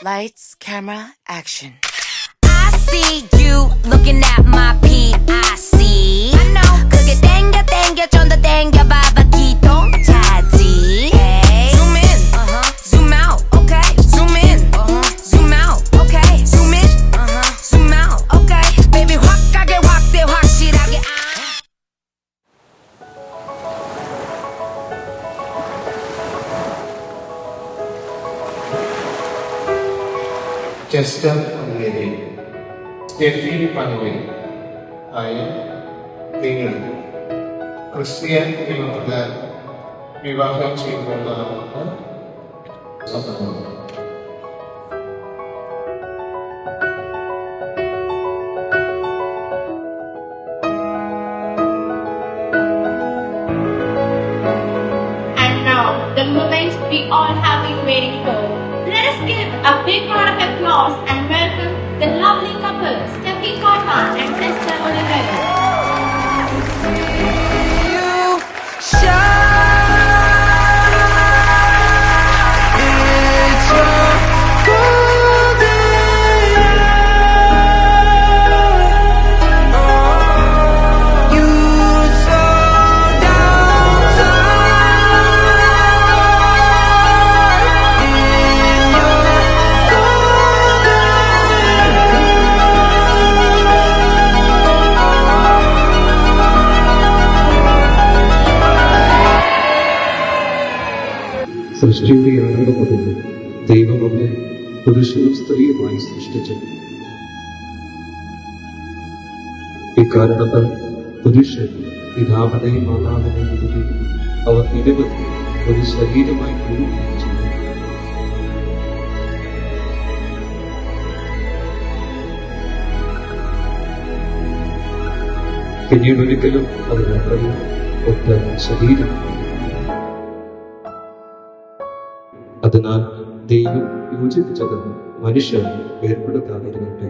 Lights, camera, action. I see you looking at my PIC. I know. 그게 땡겨 좀 더 땡겨봐봐 기똥차지. Hey. Zoom in, zoom out, okay. Zoom in, zoom out, okay. Zoom in, zoom out, okay. Baby 확 가게 확대 확실하게. Chester അങ്ങേരി, Steffi പനുവിൽ ആയ നിങ്ങൾ Christian നിയമപ്രകാരം വിവാഹം ചെയ്യുന്നതാണ് സമ്മതം. And now, the moment we all have been waiting for. Let us give a big round of applause and welcome the lovely couple, Steffi Conman and Esther Oliveira. സൃഷ്ടിയുടെ ആരംഭം മുതൽ ദൈവം അവനെ പുരുഷനും സ്ത്രീയുമായി സൃഷ്ടിച്ചു. ഇക്കാരണത്താൽ പുരുഷൻ പിതാവിനെയും മാതാവിനെയും വിടുകയും അവർ ഇരുവരും ഒരു ശരീരമായി തീരുകയും ചെയ്തു. പിന്നീട് ഒരിക്കലും അത് രണ്ടല്ല, ഒറ്റ ശരീരം. അതിനാൽ ദൈവം യോജിപ്പിച്ചത് മനുഷ്യൻ ഏർപ്പെടുത്താതിരുന്നിട്ട്